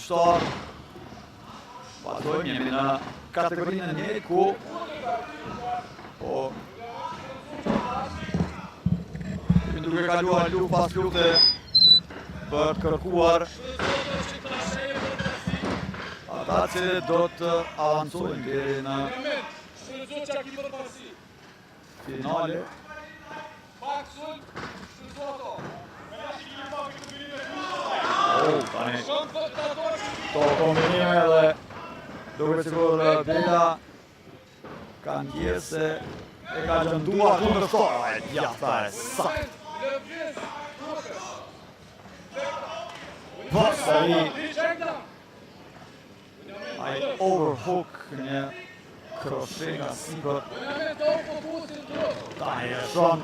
kundërshtar. Vazhdojmë, jemi në kategorinë e 1 ku kemi duke kaluar luftë pas lufte për të kërkuar ata që do të avancojnë deri në finale. Tani to kombinime dhe duke sigur Bela ka ndjerë se e ka gjënduar kundërshtar. Djatha e sakt. Pasari ai overhook një kroshe nga sipër. Tani e shon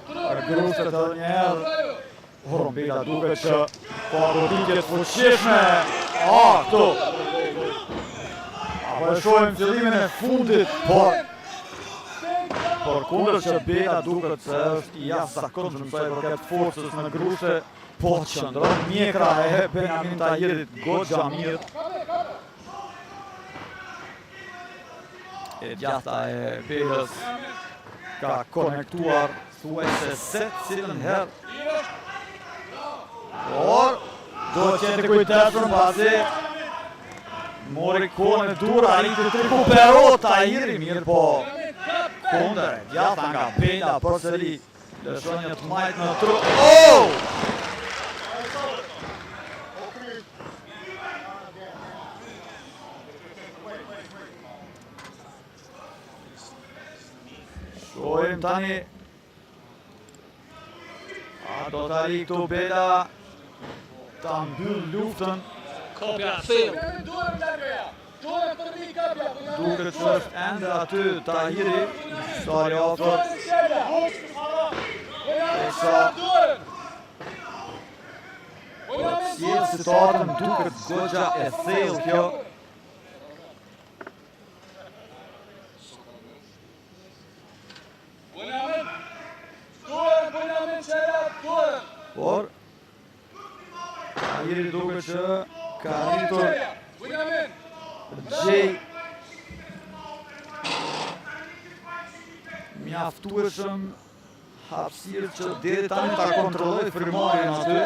për gruset edhe njerë. Bela duke që po goditjet fuqishme. Këtu. Apo e shohim fillimin e fundit, por kundër që Bela duket se është i jashtëzakonshëm sa i përket forcës në grushe, po qëndron mjekra e Benjamin Tahirit goxha mirë. E djatha e Belës ka konektuar thuajse secilën herë. Por do të qenë kujtesshëm pasi mori kohën e dur, arriti të rikuperot Tahiri mirë, po kundër e djatha nga Bela përsëri lëshon një të majtë në tru. Shohim tani do të arri këtu Bela ta mbyll luftën. Kopja thellë. Duket që është ende aty Tahiri, shtari afër. Sjellë situatën, duket goxha e thellë kjo. Por Tahiri duket që ka arritur gjej mjaftueshëm hapësirë që deri tani ta kontrolloj frymërin aty.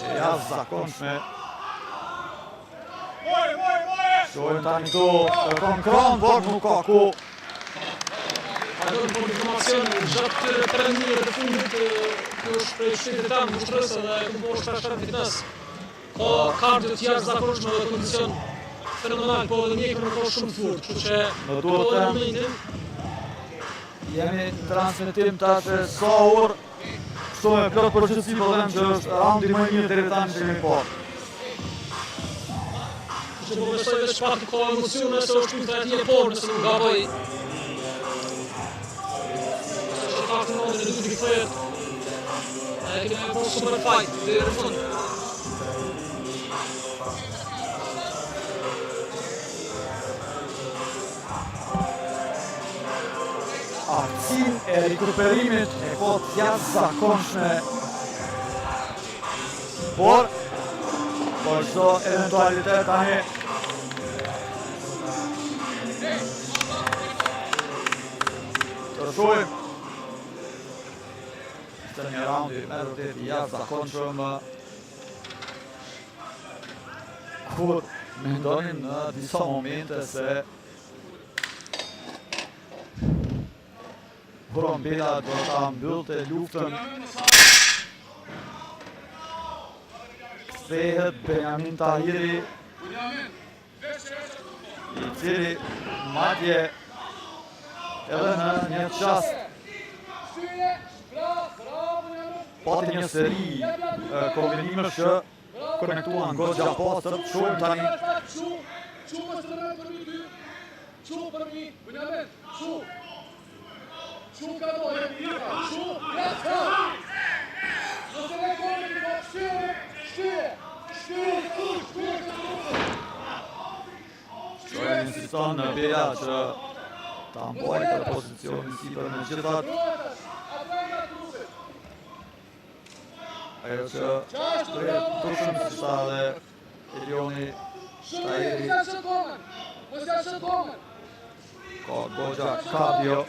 E jashtëzakonshme. Shohim tani këtu kron, por nuk ka ku. Ato për informacion, gjatë këtyre 3 minutave të fundit, kjo është prej shtetit tanë mbushtrëse dhe këtu po është shtat fitness. Ka kardio të jashtëzakonshme dhe kondicion fenomenal, po edhe mjekër nuk ka shumë të furtë, kështu që Në duhet të jemi në transmetim tash sa orë, kështu me plot përgjithësi po them që është raundi më i mirë deri tani që kemi parë. që po besoj veç pak ka emocione se është kujtë atje por nëse nuk gaboj. Që ka të nëndën e dy të këtëhet. E kemi e po super fight dhe në fund. Aftësin e rikuperimit e po të jashtëzakonshme. Por çdo eventualitet tani të shohim. Ishte një raundi me vërtet i jashtëzakonshëm, kur mendonin në disa momente se Bela do ta mbyllte luftën. Kthehet Benjamin Tahiri, i cili madje edhe në një çast pati një seri kombinimesh që konektuan goxha pastër. Shohim tani. Insiston në Bela që Ta mboj këtë pozicionin sipër me gjithat. Ajo që drejt turshëm si shta dhe Elioni Tahiri. Ka Goxha Kabio.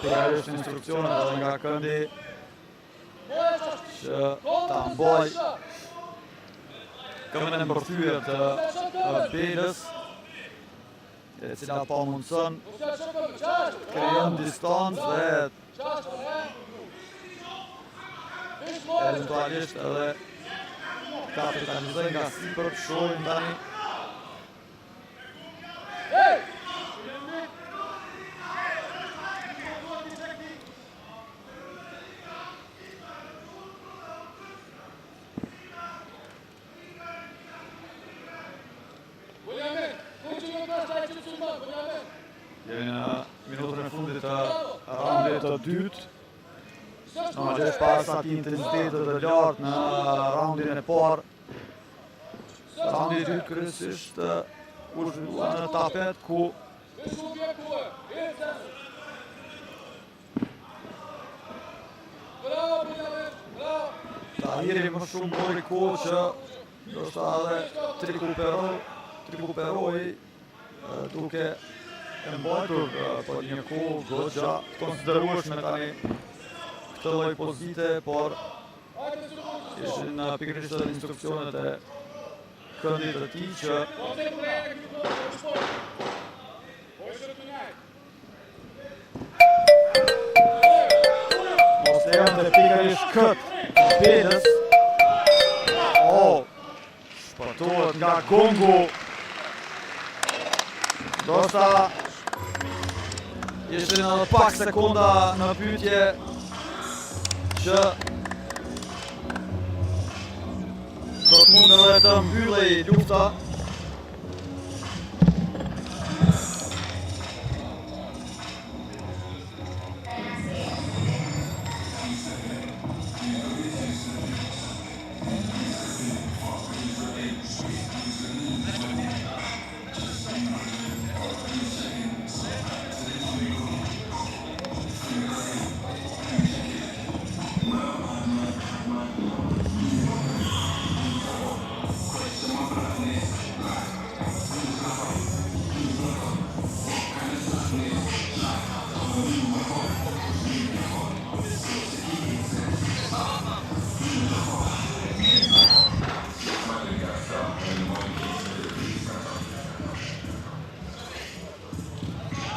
Pjerish instruksionet edhe nga këndi që ta mboj këmbën e mbërthyer të Belës, e cila po mundson krijon distancë dhe eventualisht edhe kapitalizoj nga sipër. Shohim tani jemi në minutën e fundit të raundit të dytë. Normalisht pas atij intensiteti të lartë në raundin e parë, raundi i dytë kryesisht u zhvillua në tapet ku Tahiri më shumë mori kohë që ndoshta edhe trikuperoi duke e mbajtur për një kohë Goxha të konsiderueshme tani këtë lloj pozite, por ishin pikërisht edhe instruksionet e këndit të tij që mos lejon të pikërisht këtë Belës. Shpëtohet nga Kongu. Ndoshta ishin edhe pak sekonda në pyetje që do të mund edhe të mbyllej lufta.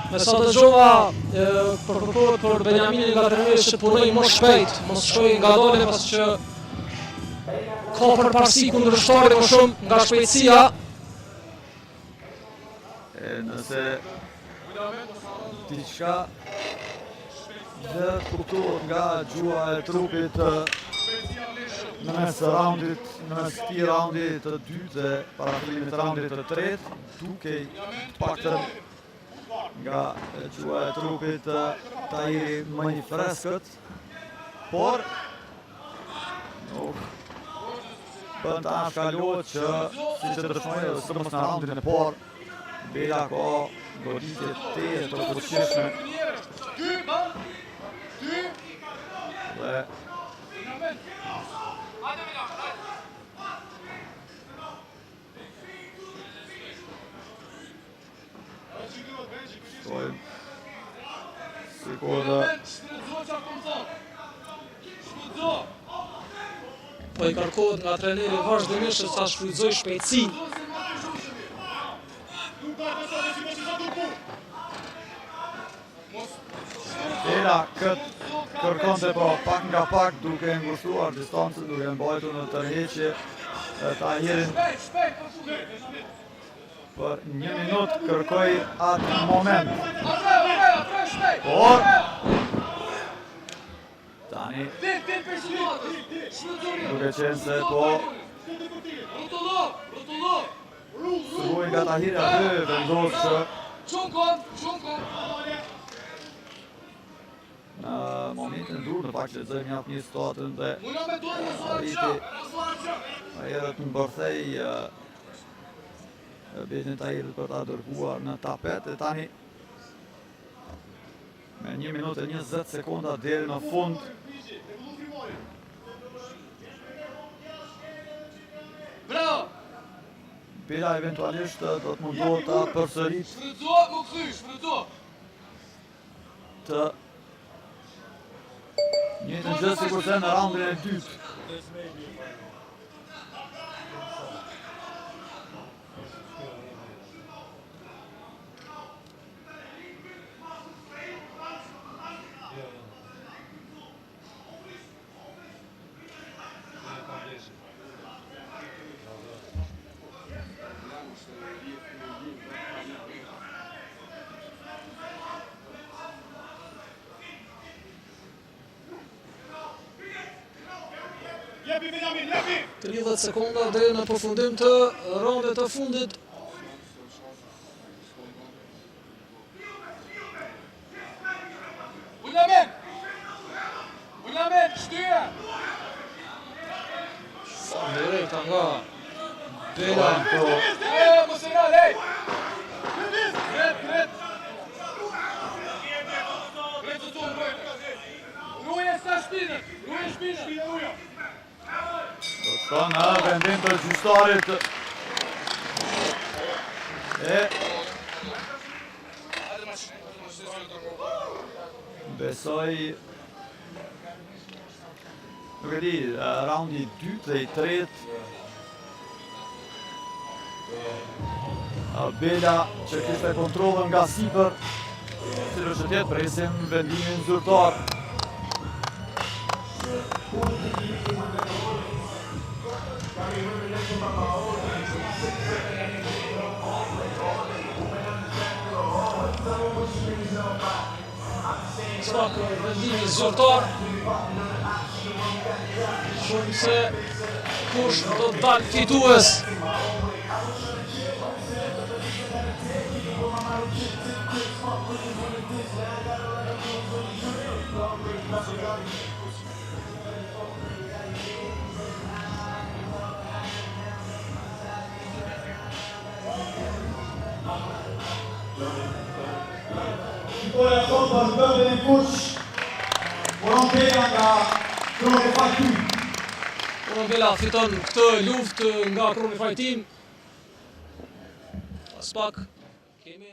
Me sa dëgjova, përkërkohet për Benjaminin nga trajneri që punoj më shpejt, mos shkoj nga dole pas që ka përparësi kundërshtarit më shumë nga shpejtësia. Nëse diçka dhe kuptohet nga gjua e trupit në mes raundit, në mes këtij raundi të dytë dhe parafillimit të raundit të tretë, dukej paktën nga gjua e trupit Tahiri më i freskët, por bën ta shkalohet që si që dërshmoj edhe sëmës në raundin e parë, Bela ka goditje të fuqishme dhe sikur po i kërkohet nga trajneri vazhdimisht që ta shfrytëzoj shpejtësinë. Bela këtë kërkonte po pak nga pak duke ngushtuar distancën, duke mbajtur në tërheqje Tahirin. Për 1 minutë kërkoi atë moment. Por Tani duke qenë se po Sruaj nga Tahiri aty vendos që në momentin dur në fakt lexojmë një situatën dhe arriti ajerët në bërthej Betin Tahirit për ta dërguar në tapet e tani me 1 minutë e 20 sekonda deri në fund Bela eventualisht do të mundohet ta përsërit të njëjtën gjë sikurse në raundin e dytë. Jepi 30 sekonda deri në përfundim të raundit të fundit. Ullamen, shtyje! Sa drejta nga Bela. Mos e nal, hej! Ret! Ret të tonë, Ruje sa shpinët! Ruje shpinët! Do shko në vendim të gjyqtarit e besoj nuk e di, raundi 2 dhe i 3 Bela që kishte kontrollën nga sipër si do që tjetë presim vendimin zyrtar. Spak vendimi zyrtar. Shumë se kush do të dalë fitues. Ora sot vazhdojmë në kush Bela nga Kroni Fight Team. Bela fiton këtë luftë nga Kroni Fight Team. Pas pak kemi